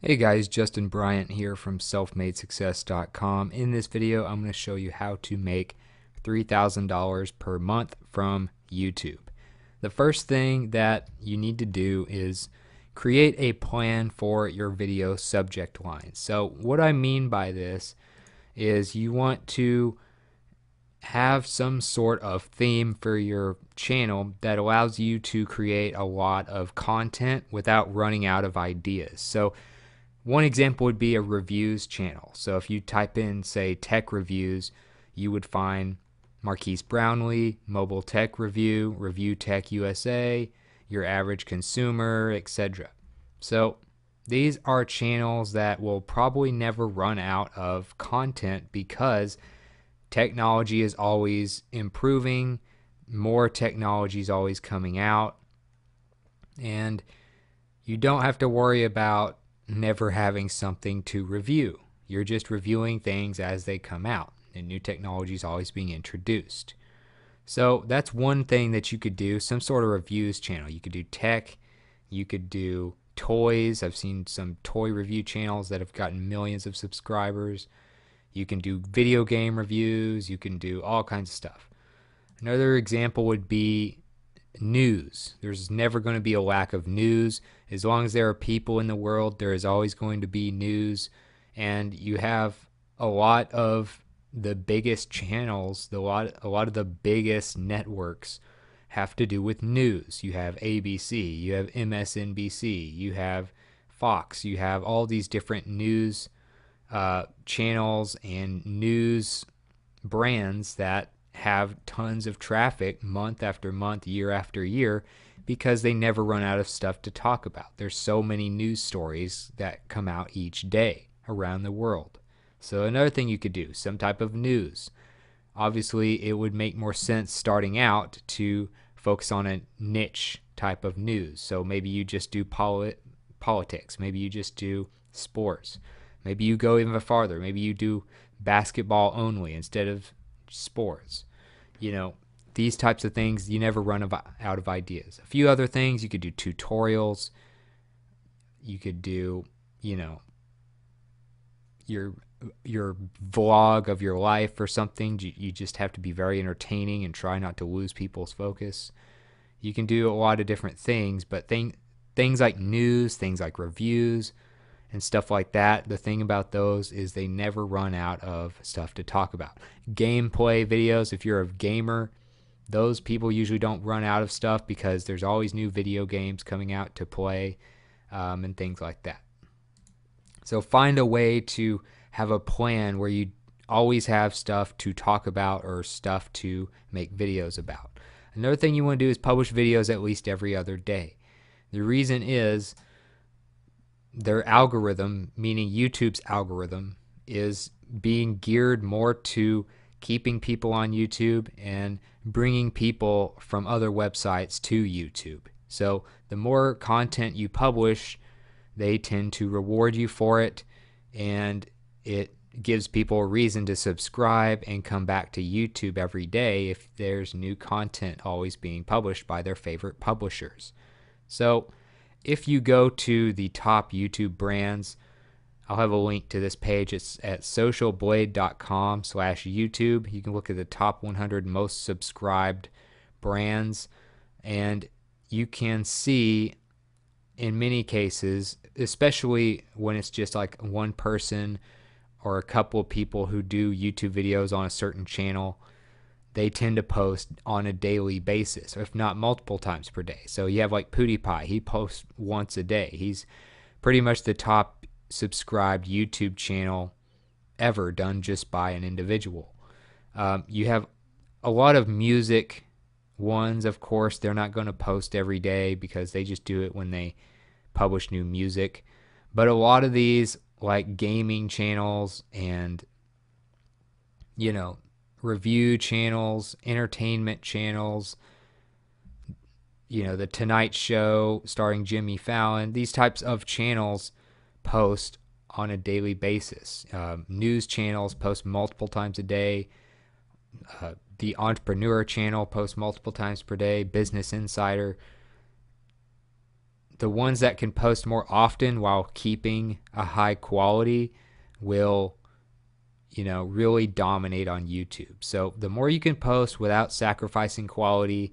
Hey guys, Justin Bryant here from selfmadesuccess.com. In this video, I'm going to show you how to make $3,000 per month from YouTube. The first thing that you need to do is create a plan for your video subject line. So what I mean by this is you want to have some sort of theme for your channel that allows you to create a lot of content without running out of ideas. So one example would be a reviews channel. So if you type in, say, tech reviews, you would find Marquise Brownlee, Mobile Tech Review, Review Tech USA, Your Average Consumer, etc. So these are channels that will probably never run out of content because technology is always improving, more technology is always coming out, and you don't have to worry about never having something to review. You're just reviewing things as they come out, and new technology is always being introduced. So that's one thing that you could do, some sort of reviews channel. You could do tech, you could do toys. I've seen some toy review channels that have gotten millions of subscribers. You can do video game reviews, you can do all kinds of stuff. Another example would be news. There's never going to be a lack of news. As long as there are people in the world, there is always going to be news. And you have a lot of the biggest channels, a lot of the biggest networks have to do with news. You have ABC, you have MSNBC, you have Fox, you have all these different news channels and news brands that have tons of traffic month after month, year after year, because they never run out of stuff to talk about. There's so many news stories that come out each day around the world. So another thing you could do, some type of news. Obviously, it would make more sense starting out to focus on a niche type of news. So maybe you just do politics. Maybe you just do sports. Maybe you go even farther. Maybe you do basketball only instead of sports. These types of things, you never run out of ideas. A few other things, you could do tutorials. You could do, your vlog of your life or something. You just have to be very entertaining and try not to lose people's focus. You can do a lot of different things, but things like news, things like reviews, and stuff like that, the thing about those is they never run out of stuff to talk about. Gameplay videos, if you're a gamer, those people usually don't run out of stuff because there's always new video games coming out to play and things like that. So find a way to have a plan where you always have stuff to talk about or stuff to make videos about. Another thing you want to do is publish videos at least every other day. The reason is their algorithm, meaning YouTube's algorithm, is being geared more to keeping people on YouTube and bringing people from other websites to YouTube. So the more content you publish, they tend to reward you for it, and it gives people a reason to subscribe and come back to YouTube every day if there's new content always being published by their favorite publishers. So if you go to the top YouTube brands, I'll have a link to this page. It's at socialblade.com/YouTube. You can look at the top 100 most subscribed brands, and you can see in many cases, especially when it's just like one person or a couple of people who do YouTube videos on a certain channel, they tend to post on a daily basis, if not multiple times per day. So you have like PewDiePie, he posts once a day. He's pretty much the top subscribed YouTube channel ever done just by an individual. You have a lot of music ones, of course. They're not going to post every day because they just do it when they publish new music. But a lot of these, like gaming channels and, review channels, entertainment channels, the Tonight Show starring Jimmy Fallon, these types of channels post on a daily basis. News channels post multiple times a day. The Entrepreneur channel posts multiple times per day. Business Insider. the ones that can post more often while keeping a high quality will, really dominate on YouTube. So the more you can post without sacrificing quality,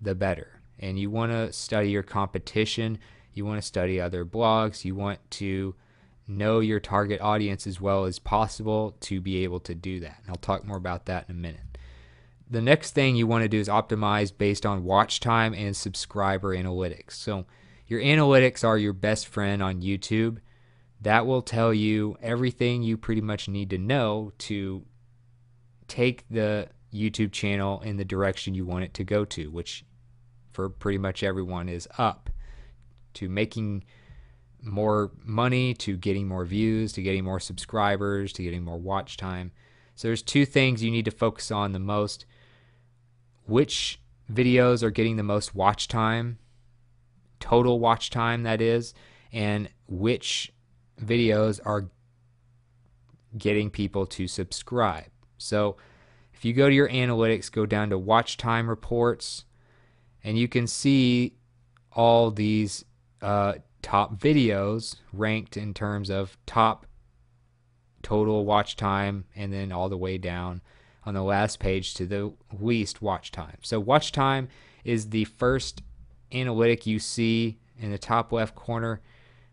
the better. And you want to study your competition. You want to study other blogs. You want to know your target audience as well as possible to be able to do that. And I'll talk more about that in a minute. The next thing you want to do is optimize based on watch time and subscriber analytics. So your analytics are your best friend on YouTube. That will tell you everything you pretty much need to know to take the YouTube channel in the direction you want it to go to, which for pretty much everyone is up, to making more money, to getting more views, to getting more subscribers, to getting more watch time. So there's two things you need to focus on the most: which videos are getting the most watch time, total watch time that is, and which videos are getting people to subscribe. So if you go to your analytics, go down to watch time reports, and you can see all these top videos ranked in terms of top total watch time, and then all the way down on the last page to the least watch time. So watch time is the first analytic you see in the top left corner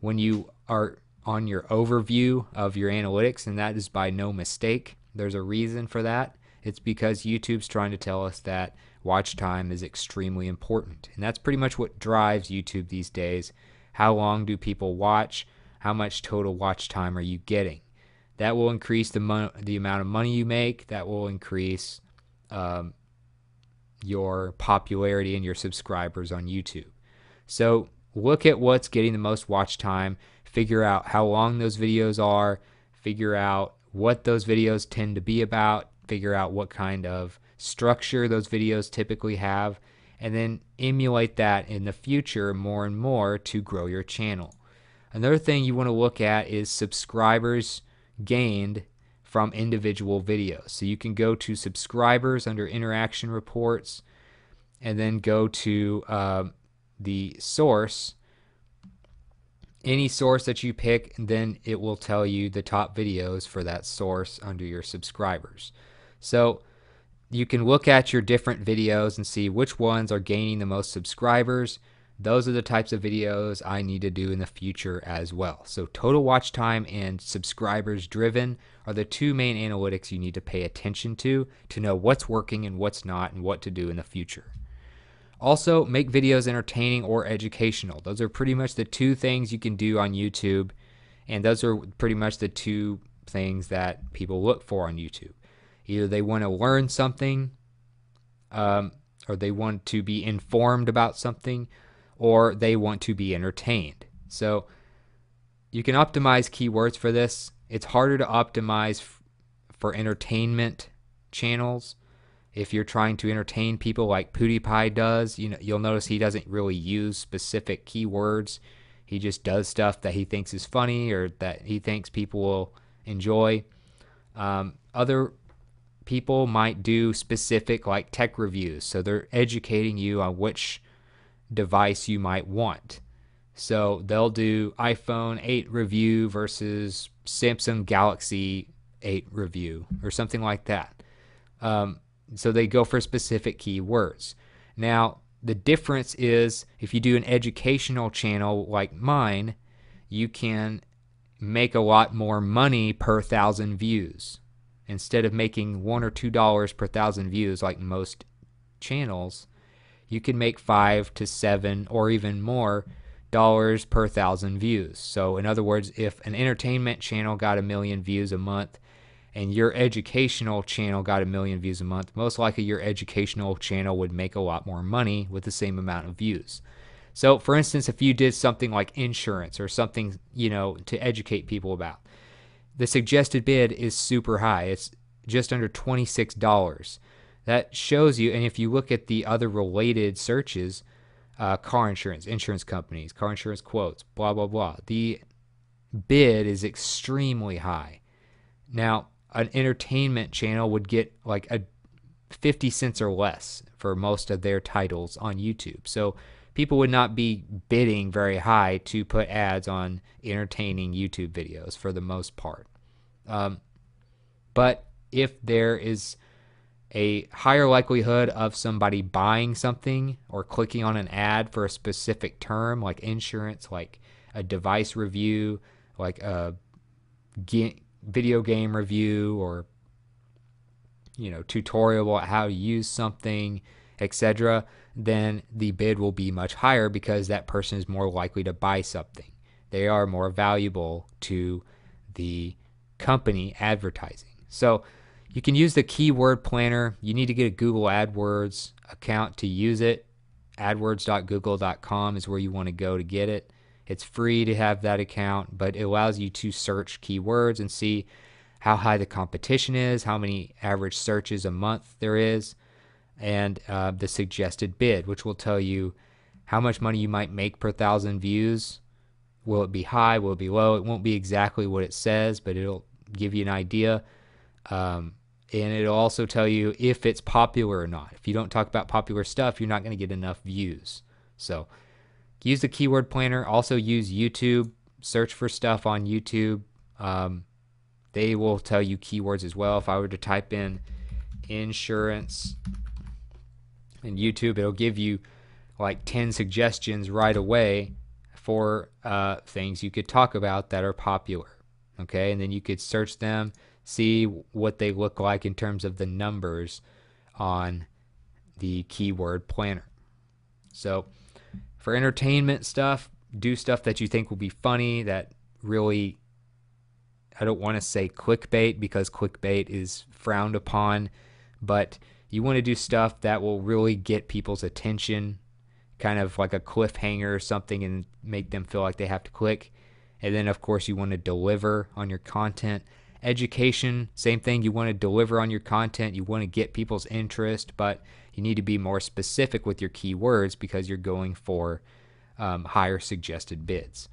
when you are on your overview of your analytics, and that is by no mistake. There's a reason for that. It's because YouTube's trying to tell us that watch time is extremely important, and that's pretty much what drives YouTube these days. How long do people watch? How much total watch time are you getting? That will increase the amount of money you make. That will increase your popularity and your subscribers on YouTube. So look at what's getting the most watch time, figure out how long those videos are, figure out what those videos tend to be about, figure out what kind of structure those videos typically have, and then emulate that in the future more and more to grow your channel. Another thing you want to look at is subscribers gained from individual videos. So you can go to subscribers under interaction reports, and then go to the source, any source that you pick, and then it will tell you the top videos for that source under your subscribers. So you can look at your different videos and see which ones are gaining the most subscribers. Those are the types of videos I need to do in the future as well. So total watch time and subscribers driven are the two main analytics you need to pay attention to know what's working and what's not, and what to do in the future. Also, make videos entertaining or educational. Those are pretty much the two things you can do on YouTube, and those are pretty much the two things that people look for on YouTube. Either they want to learn something, or they want to be informed about something, or they want to be entertained. So you can optimize keywords for this. It's harder to optimize for entertainment channels. If you're trying to entertain people like PewDiePie does, you'll notice he doesn't really use specific keywords. He just does stuff that he thinks is funny or that he thinks people will enjoy. Other people might do specific like tech reviews, so they're educating you on which device you might want. So they'll do iPhone 8 review versus Samsung Galaxy 8 review or something like that. So they go for specific keywords. Now, the difference is if you do an educational channel like mine, you can make a lot more money per 1,000 views. Instead of making $1 or $2 per 1,000 views like most channels, you can make $5 to $7 or even more dollars per 1,000 views. So in other words, if an entertainment channel got 1 million views a month and your educational channel got 1 million views a month, most likely your educational channel would make a lot more money with the same amount of views. So for instance, if you did something like insurance or something, to educate people about, the suggested bid is super high. It's just under $26. That shows you, and if you look at the other related searches, car insurance, insurance companies, car insurance quotes, blah, blah, blah, the bid is extremely high. Now, an entertainment channel would get like 50 cents or less for most of their titles on YouTube. So people would not be bidding very high to put ads on entertaining YouTube videos for the most part. But if there is a higher likelihood of somebody buying something or clicking on an ad for a specific term, like insurance, like a device review, like a video game review, or tutorial on how to use something, etc., then the bid will be much higher because that person is more likely to buy something. They are more valuable to the company advertising. So you can use the keyword planner. You need to get a Google AdWords account to use it. AdWords.google.com is where you want to go to get it. It's free to have that account, but it allows you to search keywords and see how high the competition is, how many average searches a month there is, and the suggested bid, which will tell you how much money you might make per 1,000 views. Will it be high? Will it be low? It won't be exactly what it says, but it'll give you an idea. And it'll also tell you if it's popular or not. If you don't talk about popular stuff, you're not going to get enough views. So use the keyword planner. Also use YouTube. Search for stuff on YouTube. They will tell you keywords as well. If I were to type in insurance in YouTube, it'll give you like 10 suggestions right away for things you could talk about that are popular. Okay, and then you could search them, see what they look like in terms of the numbers on the keyword planner. So for entertainment stuff, do stuff that you think will be funny, that really, I don't want to say clickbait because clickbait is frowned upon, but you want to do stuff that will really get people's attention, kind of like a cliffhanger or something, and make them feel like they have to click. And then of course you want to deliver on your content. Education, same thing. You want to deliver on your content. You want to get people's interest, but you need to be more specific with your keywords because you're going for higher suggested bids.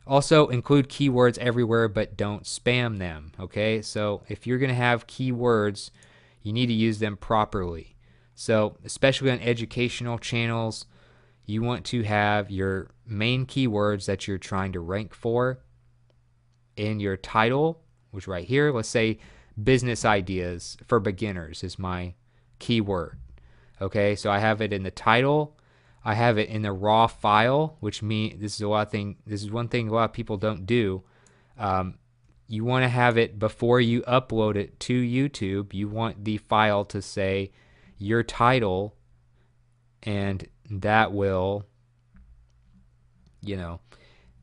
Also, include keywords everywhere, but don't spam them. Okay, so if you're going to have keywords, you need to use them properly. So especially on educational channels, you want to have your main keywords that you're trying to rank for in your title, which right here, let's say business ideas for beginners is my keyword. Okay, so I have it in the title. I have it in the raw file, which means this is one thing a lot of people don't do. You want to have it before you upload it to YouTube. You want the file to say your title, and that will,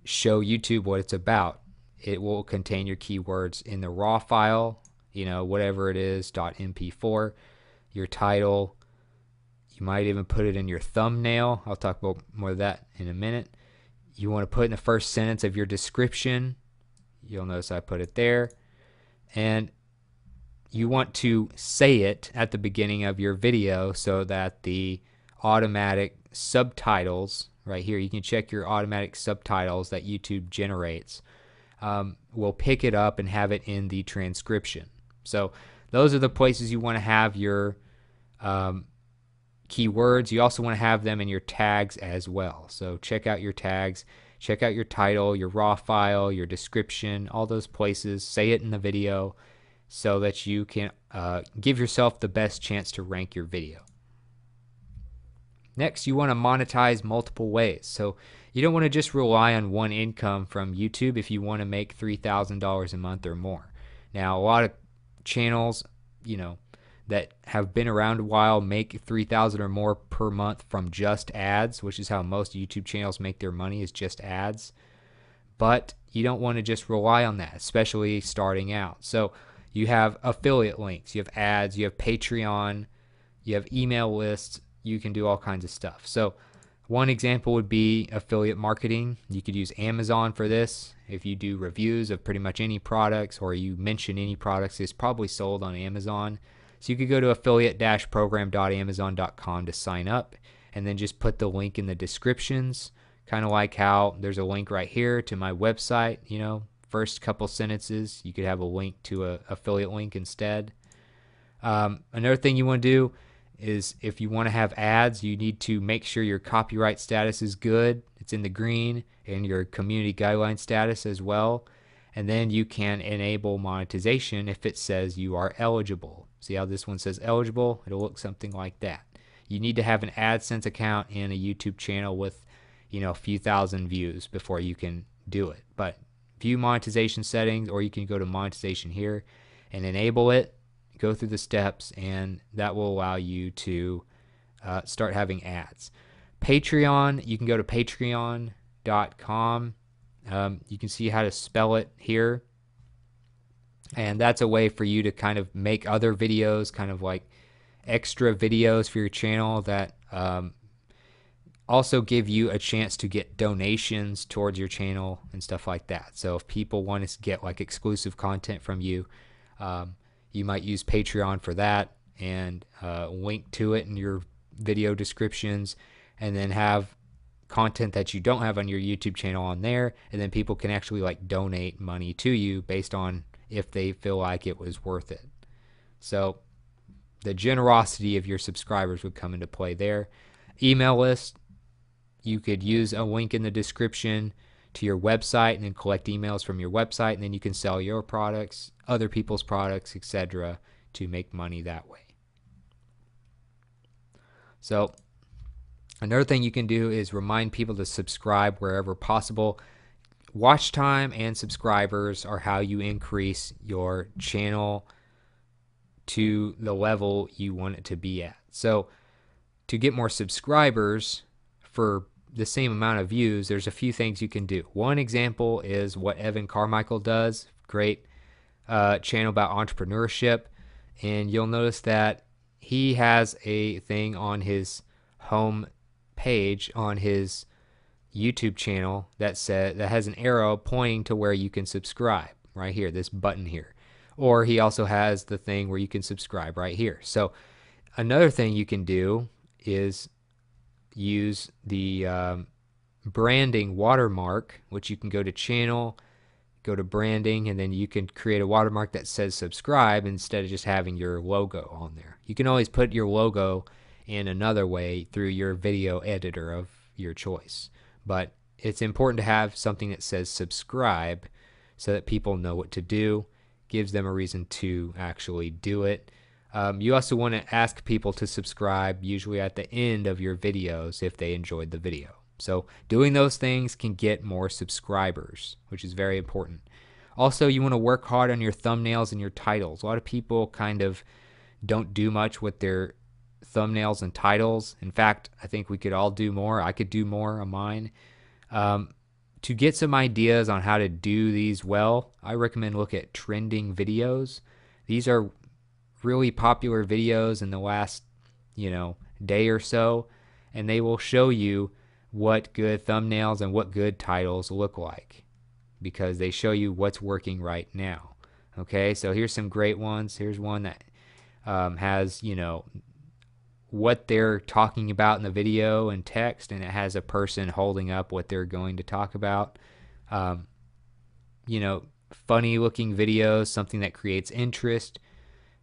show YouTube what it's about. It will contain your keywords in the raw file, whatever it is, .mp4, your title. You might even put it in your thumbnail. I'll talk about more of that in a minute. You want to put in the first sentence of your description. You'll notice I put it there. And you want to say it at the beginning of your video so that the automatic subtitles, right here, you can check your automatic subtitles that YouTube generates, will pick it up and have it in the transcription. So those are the places you want to have your keywords. You also want to have them in your tags as well. So check out your tags, check out your title, your raw file, your description, all those places. Say it in the video so that you can give yourself the best chance to rank your video. Next, you want to monetize multiple ways. So you don't want to just rely on one income from YouTube if you want to make $3,000 a month or more. Now, a lot of channels, that have been around a while make $3,000 or more per month from just ads, which is how most YouTube channels make their money, is just ads. But you don't want to just rely on that, especially starting out. So you have affiliate links, you have ads, you have Patreon, you have email lists. You can do all kinds of stuff. So one example would be affiliate marketing. You could use Amazon for this. If you do reviews of pretty much any products, or you mention any products, it's probably sold on Amazon. So you could go to affiliate-program.amazon.com to sign up, and then just put the link in the descriptions, kind of like how there's a link right here to my website. First couple sentences, you could have a link to an affiliate link instead. Another thing you want to do is if you want to have ads, you need to make sure your copyright status is good. It's in the green, and your community guideline status as well. And then you can enable monetization if it says you are eligible. See how this one says eligible? It'll look something like that. You need to have an AdSense account and a YouTube channel with, a few thousand views before you can do it. But view monetization settings, or you can go to monetization here and enable it, go through the steps, and that will allow you to start having ads. Patreon, you can go to patreon.com. You can see how to spell it here. And that's a way for you to kind of make other videos, kind of like extra videos for your channel that also give you a chance to get donations towards your channel and stuff like that. So if people want to get like exclusive content from you, you might use Patreon for that, and link to it in your video descriptions, and then have content that you don't have on your YouTube channel on there, and then people can actually like donate money to you based on if they feel like it was worth it. So the generosity of your subscribers would come into play there. Email list, you could use a link in the description to your website and then collect emails from your website, and then you can sell your products, other people's products, etc., to make money that way. So another thing you can do is remind people to subscribe wherever possible. Watch time and subscribers are how you increase your channel to the level you want it to be at. So to get more subscribers for the same amount of views, there's a few things you can do. One example is what Evan Carmichael does. Great channel about entrepreneurship. And you'll notice that he has a thing on his home page on his YouTube channel that has an arrow pointing to where you can subscribe right here, this button here. Or he also has the thing where you can subscribe right here. So another thing you can do is use the branding watermark, which you can go to channel, go to branding, and then you can create a watermark that says subscribe instead of just having your logo on there. You can always put your logo in another way through your video editor of your choice. But it's important to have something that says subscribe so that people know what to do, gives them a reason to actually do it. You also want to ask people to subscribe usually at the end of your videos if they enjoyed the video. So doing those things can get more subscribers, which is very important. Also, you want to work hard on your thumbnails and your titles. A lot of people kind of don't do much with their thumbnails and titles. In fact, I think we could all do more. I could do more on mine. To get some ideas on how to do these well, I recommend look at trending videos. These are really popular videos in the last, day or so, and they will show you what good thumbnails and what good titles look like because they show you what's working right now. Okay, so here's some great ones. Here's one that has, what they're talking about in the video and text, and it has a person holding up what they're going to talk about. Funny looking videos, something that creates interest.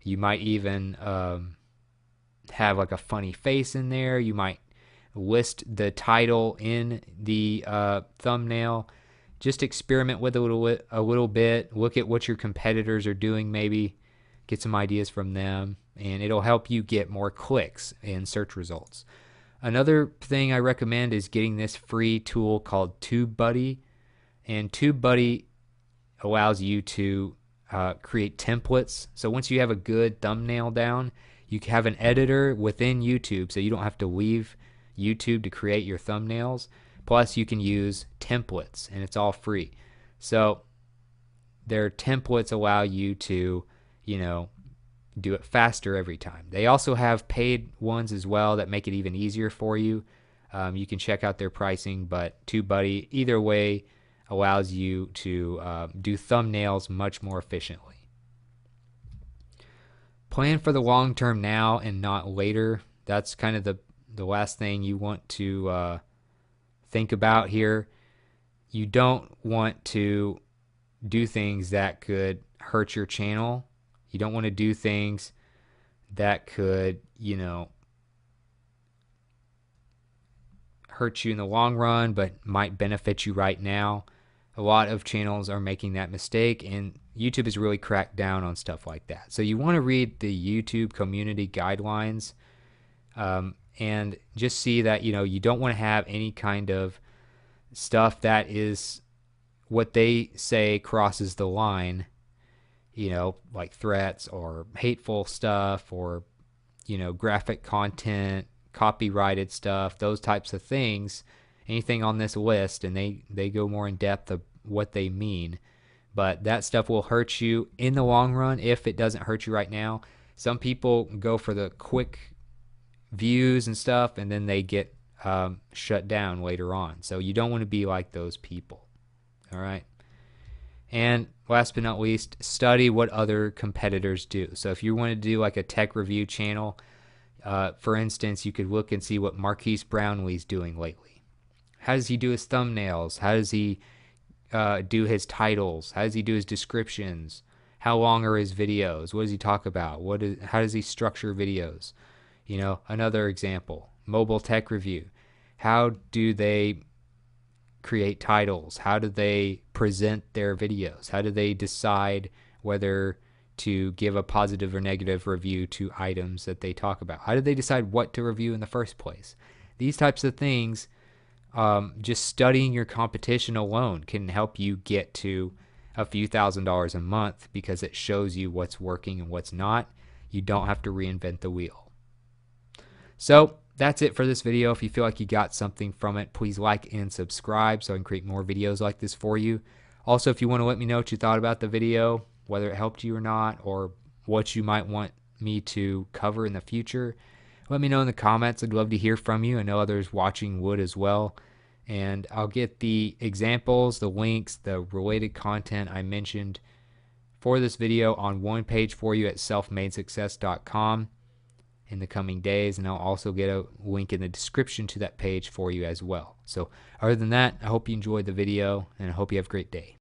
You might even have like a funny face in there. You might list the title in the thumbnail. Just experiment with it a little bit. Look at what your competitors are doing, maybe get some ideas from them, and it'll help you get more clicks in search results. Another thing I recommend is getting this free tool called TubeBuddy, and TubeBuddy allows you to create templates. So once you have a good thumbnail down, you have an editor within YouTube, so you don't have to leave YouTube to create your thumbnails. Plus, you can use templates, and it's all free. So their templates allow you to, do it faster every time. They also have paid ones as well that make it even easier for you. You can check out their pricing, but TubeBuddy, either way, allows you to do thumbnails much more efficiently. Plan for the long term now and not later. That's kind of the last thing you want to think about here. You don't want to do things that could hurt your channel. You don't want to do things that could, hurt you in the long run but might benefit you right now. A lot of channels are making that mistake, and YouTube has really cracked down on stuff like that. So you want to read the YouTube community guidelines and just see that, you know, you don't want to have any kind of stuff that is what they say crosses the line, you know, like threats or hateful stuff or, you know, graphic content, copyrighted stuff, those types of things. Anything on this list, and they go more in depth of what they mean. But that stuff will hurt you in the long run if it doesn't hurt you right now. Some people go for the quick views and stuff, and then they get shut down later on. So you don't want to be like those people. All right. And last but not least, study what other competitors do. So if you want to do like a tech review channel, for instance, you could look and see what Marquise Brownlee's doing lately. How does he do his thumbnails? How does he do his titles? How does he do his descriptions? How long are his videos? What does he talk about? How does he structure videos? You know, another example, mobile tech review. How do they create titles? How do they present their videos? How do they decide whether to give a positive or negative review to items that they talk about? How do they decide what to review in the first place? These types of things, just studying your competition alone can help you get to a few $1,000s a month because it shows you what's working and what's not. You don't have to reinvent the wheel. So that's it for this video. If you feel like you got something from it, please like and subscribe so I can create more videos like this for you. Also, if you want to let me know what you thought about the video, whether it helped you or not, or what you might want me to cover in the future, let me know in the comments. I'd love to hear from you. I know others watching would as well. And I'll get the examples, the links, the related content I mentioned for this video on one page for you at selfmadesuccess.com in the coming days, and I'll also get a link in the description to that page for you as well. So other than that, I hope you enjoyed the video, and I hope you have a great day.